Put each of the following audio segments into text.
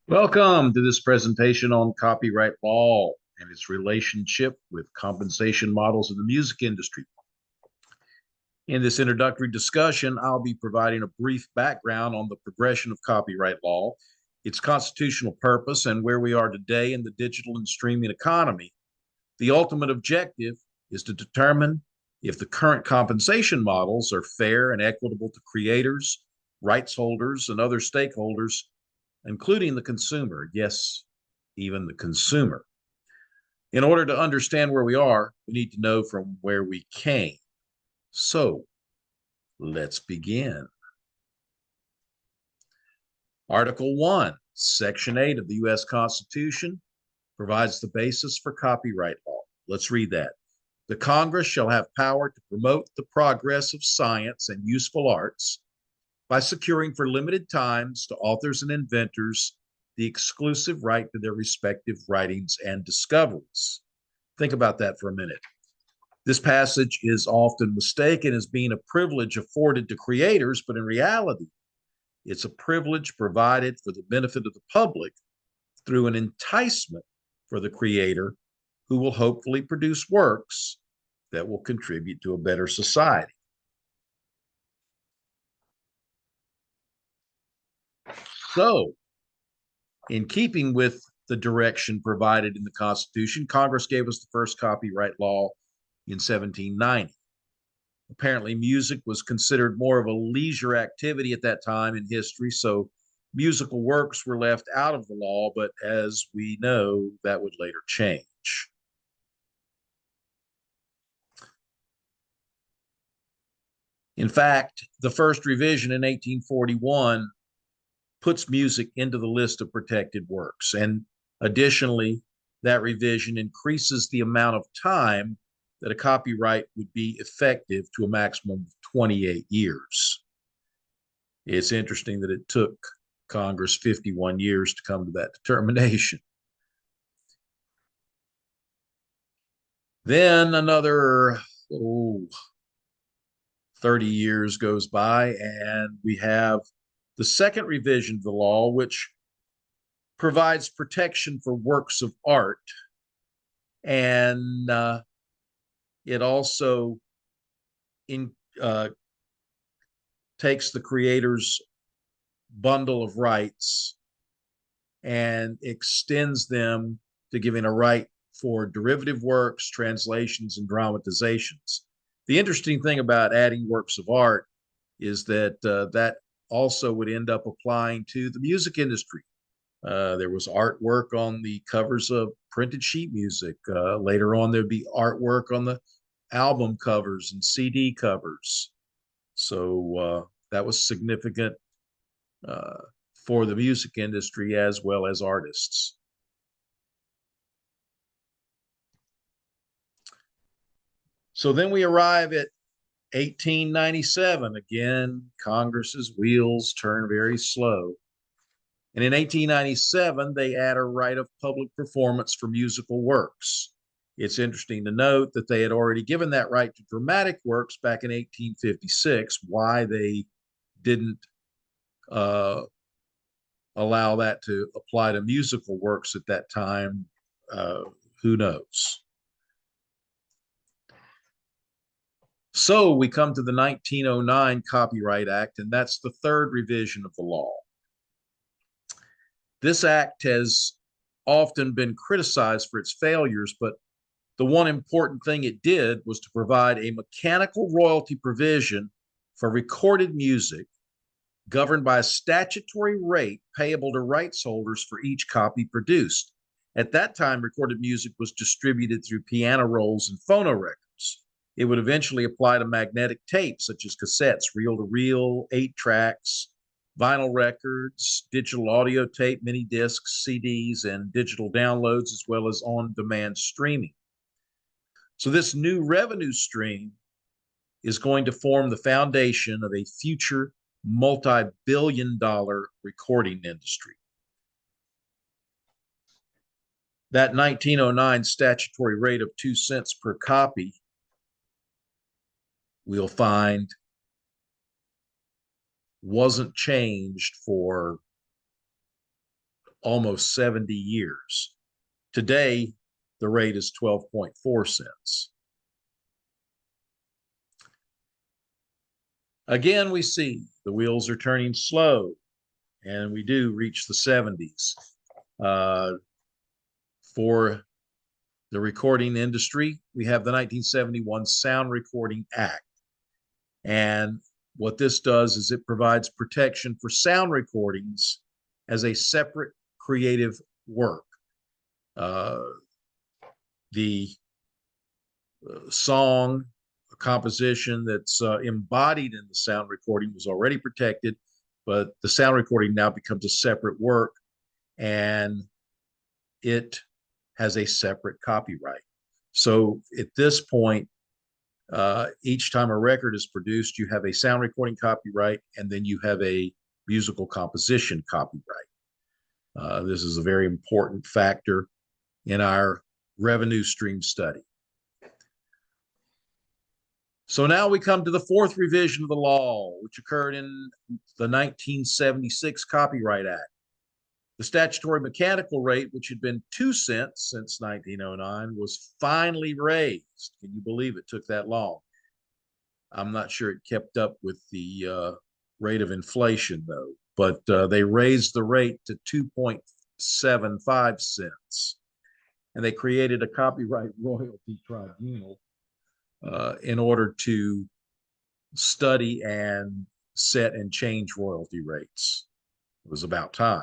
Welcome to this presentation on copyright law and its relationship with compensation models in the music industry. In this introductory discussion, I'll be providing a brief background on the progression of copyright law, its constitutional purpose, and where we are today in the digital and streaming economy. The ultimate objective is to determine if the current compensation models are fair and equitable to creators, rights holders, and other stakeholders, including the consumer. Yes, even the consumer. In order to understand where we are, we need to know from where we came. So let's begin. Article 1, Section 8 of the U.S. Constitution provides the basis for copyright law. Let's read that. The Congress shall have power to promote the progress of science and useful arts by securing for limited times to authors and inventors the exclusive right to their respective writings and discoveries. Think about that for a minute. This passage is often mistaken as being a privilege afforded to creators, but in reality, it's a privilege provided for the benefit of the public through an enticement for the creator who will hopefully produce works that will contribute to a better society. So, in keeping with the direction provided in the Constitution, Congress gave us the first copyright law in 1790. Apparently, music was considered more of a leisure activity at that time in history, so musical works were left out of the law, but as we know, that would later change. In fact, the first revision in 1841 puts music into the list of protected works. And additionally, that revision increases the amount of time that a copyright would be effective to a maximum of 28 years. It's interesting that it took Congress 51 years to come to that determination. Then another 30 years goes by, and we have the second revision of the law, which provides protection for works of art. And it also in, takes the creator's bundle of rights and extends them to giving a right for derivative works, translations, and dramatizations. The interesting thing about adding works of art is that that also would end up applying to the music industry. There was artwork on the covers of printed sheet music. Later on, there'd be artwork on the album covers and CD covers. So that was significant uh, for the music industry as well as artists. So then we arrive at 1897. Again, Congress's wheels turn very slow. And in 1897, they add a right of public performance for musical works. It's interesting to note that they had already given that right to dramatic works back in 1856. Why they didn't uh, allow that to apply to musical works at that time, who knows? So we come to the 1909 Copyright Act, and that's the third revision of the law. This act has often been criticized for its failures, but the one important thing it did was to provide a mechanical royalty provision for recorded music governed by a statutory rate payable to rights holders for each copy produced. At that time, recorded music was distributed through piano rolls and phonorecords. It would eventually apply to magnetic tapes such as cassettes, reel to reel, 8 tracks, vinyl records, digital audio tape, mini discs, CDs, and digital downloads, as well as on demand streaming. So, this new revenue stream is going to form the foundation of a future multi-billion-dollar recording industry. That 1909 statutory rate of 2 cents per copy, we'll find, wasn't changed for almost 70 years. Today, the rate is 12.4 cents. Again, we see the wheels are turning slow, and we do reach the 70s. For the recording industry, we have the 1971 Sound Recording Act. And what this does is it provides protection for sound recordings as a separate creative work. The song, a composition that's embodied in the sound recording was already protected, but the sound recording now becomes a separate work, and it has a separate copyright. So at this point, each time a record is produced, you have a sound recording copyright, and then you have a musical composition copyright. This is a very important factor in our revenue stream study. So now we come to the fourth revision of the law, which occurred in the 1976 Copyright Act. The statutory mechanical rate, which had been 2 cents since 1909, was finally raised. Can you believe it took that long? I'm not sure it kept up with the rate of inflation, though, but they raised the rate to 2.75 cents. And they created a copyright royalty tribunal in order to study and set and change royalty rates. It was about time.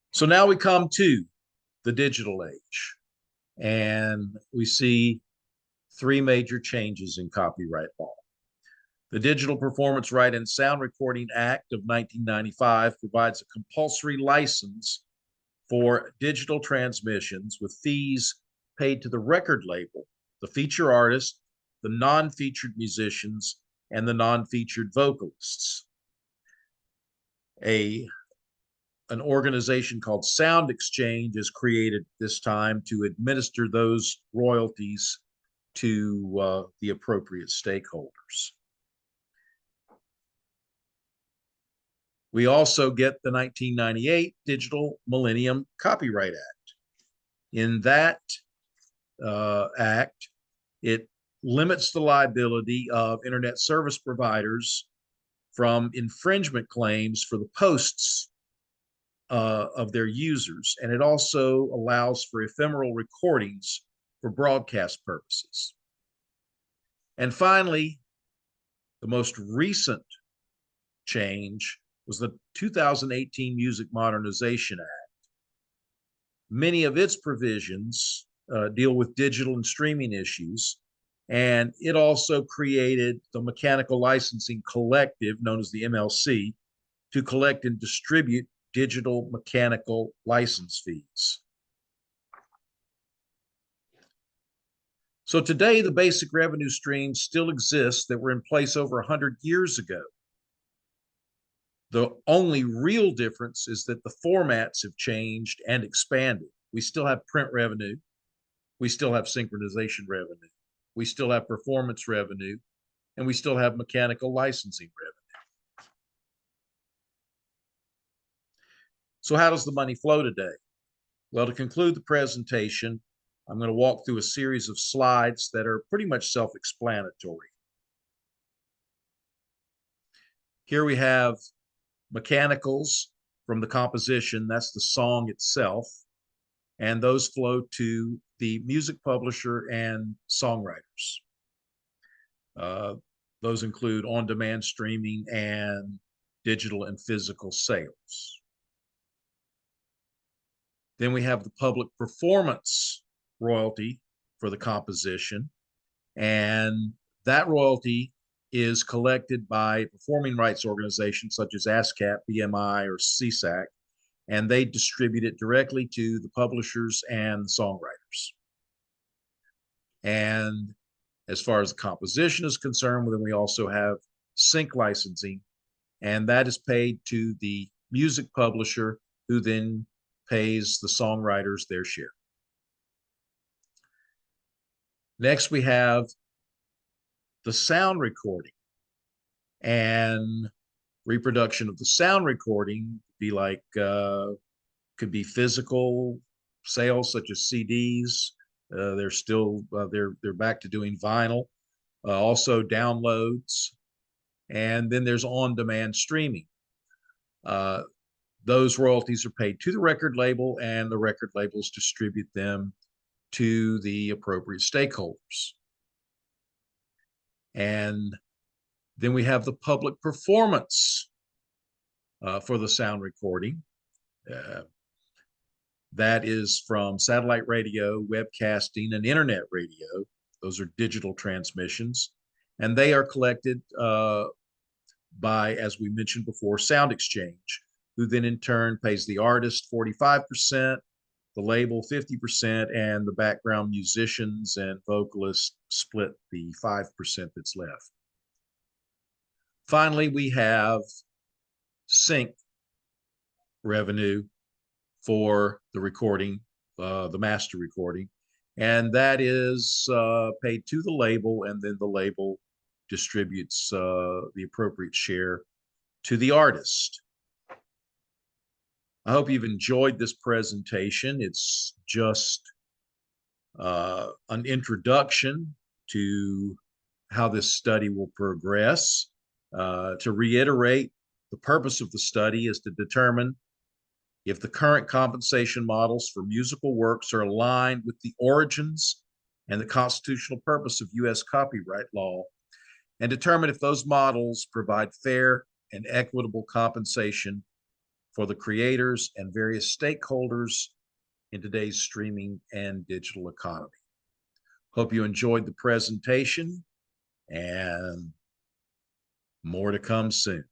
So now we come to the digital age, and we see 3 major changes in copyright law. The Digital Performance Right and Sound Recording Act of 1995 provides a compulsory license for digital transmissions with fees paid to the record label, the feature artist, the non-featured musicians, and the non-featured vocalists. An organization called Sound Exchange is created this time to administer those royalties to the appropriate stakeholders. We also get the 1998 Digital Millennium Copyright Act. In that act, it limits the liability of internet service providers from infringement claims for the posts of their users, and it also allows for ephemeral recordings for broadcast purposes. And finally, the most recent change was the 2018 Music Modernization Act. Many of its provisions deal with digital and streaming issues, and it also created the Mechanical Licensing Collective, known as the MLC, to collect and distribute digital mechanical license fees. So today, the basic revenue streams still exist that were in place over 100 years ago. The only real difference is that the formats have changed and expanded. We still have print revenue. We still have synchronization revenue. We still have performance revenue, and we still have mechanical licensing revenue. So how does the money flow today? Well, to conclude the presentation, I'm going to walk through a series of slides that are pretty much self-explanatory. Here we have mechanicals from the composition, that's the song itself, and those flow to the music publisher and songwriters. Those include on-demand streaming and digital and physical sales. Then we have the public performance royalty for the composition, and that royalty is collected by performing rights organizations such as ASCAP, BMI, or CSAC, and they distribute it directly to the publishers and the songwriters. And as far as the composition is concerned, then we also have sync licensing, and that is paid to the music publisher, who then pays the songwriters their share. Next, we have the sound recording. And Reproduction of the sound recording be like could be physical sales such as CDs. They're still they're back to doing vinyl. Also downloads, and then there's on-demand streaming. Uh, those royalties are paid to the record label, and the record labels distribute them to the appropriate stakeholders. And then we have the public performance for the sound recording. Uh, that is from satellite radio, webcasting, and internet radio. Those are digital transmissions. And they are collected by, as we mentioned before, Sound Exchange, who then in turn pays the artist 45%, the label 50%, and the background musicians and vocalists split the 5% that's left. Finally, we have sync revenue for the recording, the master recording, and that is paid to the label, and then the label distributes the appropriate share to the artist. I hope you've enjoyed this presentation. It's just an introduction to how this study will progress. To reiterate, the purpose of the study is to determine if the current compensation models for musical works are aligned with the origins and the constitutional purpose of U.S. copyright law, and determine if those models provide fair and equitable compensation for the creators and various stakeholders in today's streaming and digital economy. Hope you enjoyed the presentation, and more to come soon.